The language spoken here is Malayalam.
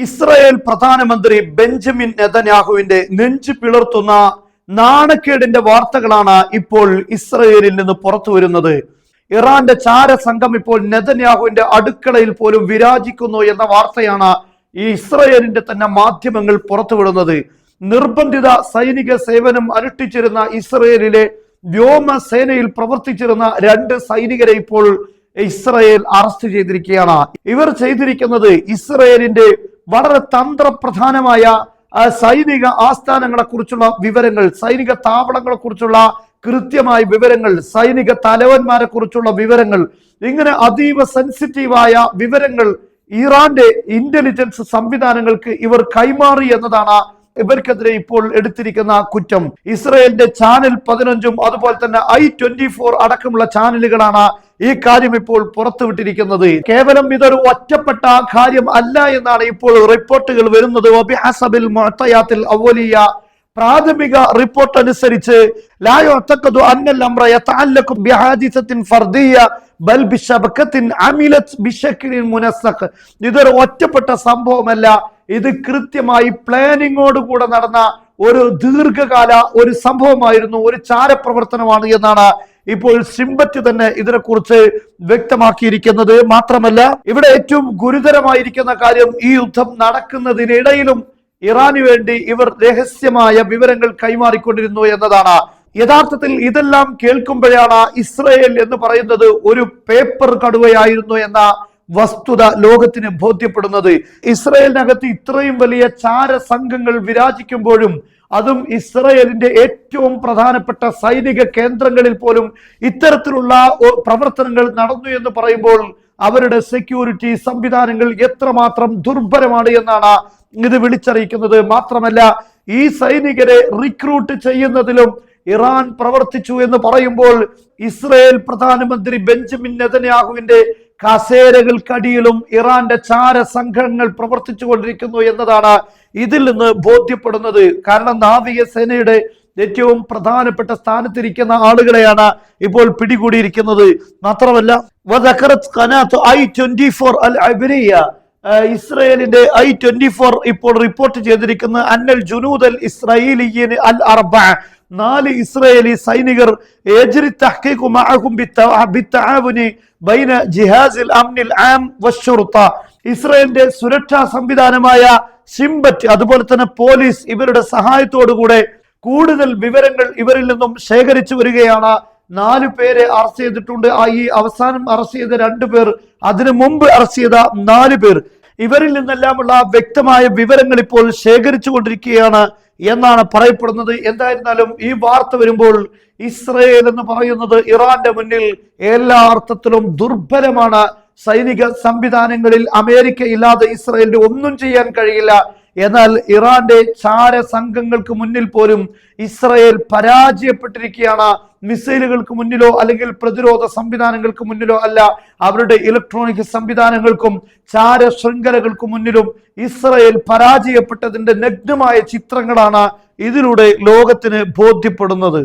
ഇസ്രായേൽ പ്രധാനമന്ത്രി ബെഞ്ചമിൻ നെതന്യാഹുവിന്റെ നെഞ്ചു പിളർത്തുന്ന നാണക്കേടിന്റെ വാർത്തകളാണ് ഇപ്പോൾ ഇസ്രായേലിൽ നിന്ന് പുറത്തു വരുന്നത്. ഇറാന്റെ ചാരസംഘം ഇപ്പോൾ നെതന്യാഹുവിന്റെ അടുക്കളയിൽ പോലും വിരാജിക്കുന്നു എന്ന വാർത്തയാണ് ഈ ഇസ്രായേലിന്റെ തന്നെ മാധ്യമങ്ങൾ പുറത്തുവിടുന്നത്. നിർബന്ധിത സൈനിക സേവനം അനുഷ്ഠിച്ചിരുന്ന ഇസ്രായേലിലെ വ്യോമസേനയിൽ പ്രവർത്തിച്ചിരുന്ന 2 സൈനികരെ ഇപ്പോൾ ഇസ്രായേൽ അറസ്റ്റ് ചെയ്തിരിക്കുകയാണ്. ഇവർ ചെയ്തിരിക്കുന്നത് ഇസ്രായേലിന്റെ വളരെ തന്ത്രപ്രധാനമായ സൈനിക ആസ്ഥാനങ്ങളെ കുറിച്ചുള്ള വിവരങ്ങൾ, സൈനിക താവളങ്ങളെ കുറിച്ചുള്ള കൃത്യമായ വിവരങ്ങൾ, സൈനിക തലവന്മാരെ കുറിച്ചുള്ള വിവരങ്ങൾ, ഇങ്ങനെ അതീവ സെൻസിറ്റീവായ വിവരങ്ങൾ ഇറാന്റെ ഇന്റലിജൻസ് സംവിധാനങ്ങൾക്ക് ഇവർ കൈമാറി എന്നതാണ് ഇവർക്കെതിരെ ഇപ്പോൾ എടുത്തിരിക്കുന്ന കുറ്റം. ഇസ്രായേലിന്റെ ചാനൽ 15 അതുപോലെ തന്നെ i24 അടക്കമുള്ള ചാനലുകളാണ് ഈ കാര്യം ഇപ്പോൾ പുറത്തുവിട്ടിരിക്കുന്നത്. കേവലം ഇതൊരു ഒറ്റപ്പെട്ട കാര്യം അല്ല എന്നാണ് ഇപ്പോൾ റിപ്പോർട്ടുകൾ വരുന്നത്. പ്രാഥമിക റിപ്പോർട്ട് അനുസരിച്ച് ഇതൊരു ഒറ്റപ്പെട്ട സംഭവമല്ല, ഇത് കൃത്യമായി പ്ലാനിങ്ങോട് കൂടെ നടന്ന ഒരു ദീർഘകാല ഒരു സംഭവമായിരുന്നു, ഒരു ചാരപ്രവർത്തനമാണ് എന്നാണ് ഇപ്പോൾ സിംബറ്റ് തന്നെ ഇതിനെക്കുറിച്ച് വ്യക്തമാക്കിയിരിക്കുന്നത്. മാത്രമല്ല, ഇവിടെ ഏറ്റവും ഗുരുതരമായിരിക്കുന്ന കാര്യം, ഈ യുദ്ധം നടക്കുന്നതിനിടയിലും ഇറാന് വേണ്ടി ഇവർ രഹസ്യമായ വിവരങ്ങൾ കൈമാറിക്കൊണ്ടിരുന്നു എന്നതാണ്. യഥാർത്ഥത്തിൽ ഇതെല്ലാം കേൾക്കുമ്പോഴാണ് ഇസ്രായേൽ എന്ന് പറയുന്നത് ഒരു പേപ്പർ കടുവയായിരുന്നു എന്ന വസ്തുത ലോകത്തിന് ബോധ്യപ്പെടുന്നത്. ഇസ്രായേലിനകത്ത് ഇത്രയും വലിയ ചാരസംഘങ്ങൾ വിരാജിക്കുമ്പോഴും, അതും ഇസ്രായേലിന്റെ ഏറ്റവും പ്രധാനപ്പെട്ട സൈനിക കേന്ദ്രങ്ങളിൽ പോലും ഇത്തരത്തിലുള്ള പ്രവർത്തനങ്ങൾ നടന്നു എന്ന് പറയുമ്പോൾ അവരുടെ സെക്യൂരിറ്റി സംവിധാനങ്ങൾ എത്രമാത്രം ദുർബലമാണ് എന്നാണ് ഇത് വിളിച്ചറിയിക്കുന്നത്. മാത്രമല്ല, ഈ സൈനികരെ റിക്രൂട്ട് ചെയ്യുന്നതിലും ഇറാൻ പ്രവർത്തിച്ചു എന്ന് പറയുമ്പോൾ ഇസ്രായേൽ പ്രധാനമന്ത്രി ബെഞ്ചമിൻ നെതന്യാഹുവിന്റെ കസേരകൾക്കടിയിലും ഇറാന്റെ ചാരസംഘങ്ങൾ പ്രവർത്തിച്ചു കൊണ്ടിരിക്കുന്നു എന്നതാണ് ഇതിൽ നിന്ന് ബോധ്യപ്പെടുന്നത്. കാരണം നാവികസേനയുടെ ഏറ്റവും പ്രധാനപ്പെട്ട സ്ഥാനത്തിരിക്കുന്ന ആളുകളെയാണ് ഇപ്പോൾ പിടികൂടിയിരിക്കുന്നത്. മാത്രമല്ല, ഇസ്രായേലിന്റെ i24 ഇപ്പോൾ റിപ്പോർട്ട് ചെയ്തിരിക്കുന്ന അന്നൽ ജുനൂദ് അൽ ഇസ്രായേലിയൻ അൽ അർബ 4 ഇസ്രായേലി സൈനികർ ഇസ്രായേലിന്റെ സുരക്ഷാ സംവിധാനമായ സിംബറ്റ് അതുപോലെ തന്നെ പോലീസ് ഇവരുടെ സഹായത്തോടുകൂടെ കൂടുതൽ വിവരങ്ങൾ ഇവരിൽ നിന്നും ശേഖരിച്ചു വരികയാണ്. 4 പേരെ അറസ്റ്റ് ചെയ്തിട്ടുണ്ട്. ഈ അവസാനം അറസ്റ്റ് ചെയ്ത 2 പേർ, അതിനു മുമ്പ് അറസ്റ്റ് ചെയ്ത 4 പേർ, ഇവരിൽ നിന്നെല്ലാമുള്ള വ്യക്തമായ വിവരങ്ങൾ ഇപ്പോൾ ശേഖരിച്ചു കൊണ്ടിരിക്കുകയാണ് എന്നാണ് പറയപ്പെടുന്നത്. എന്തായിരുന്നാലും ഈ വാർത്ത വരുമ്പോൾ ഇസ്രായേൽ എന്ന് പറയുന്നത് ഇറാന്റെ മുന്നിൽ എല്ലാ അർത്ഥത്തിലും ദുർബലമാണ്. സൈനിക സംവിധാനങ്ങളിൽ അമേരിക്ക ഇല്ലാതെ ഇസ്രായേലിന് ഒന്നും ചെയ്യാൻ കഴിയില്ല. എന്നാൽ ഇറാന്റെ ചാരസംഘങ്ങൾക്ക് മുന്നിൽ പോലും ഇസ്രായേൽ പരാജയപ്പെട്ടിരിക്കുകയാണ്. മിസൈലുകൾക്ക് മുന്നിലോ അല്ലെങ്കിൽ പ്രതിരോധ സംവിധാനങ്ങൾക്ക് മുന്നിലോ അല്ല, അവരുടെ ഇലക്ട്രോണിക് സംവിധാനങ്ങൾക്കും ചാര ശൃംഖലകൾക്കും മുന്നിലും ഇസ്രായേൽ പരാജയപ്പെട്ടതിന്റെ നഗ്നമായ ചിത്രങ്ങളാണ് ഇതിലൂടെ ലോകത്തിന് ബോധ്യപ്പെടുന്നത്.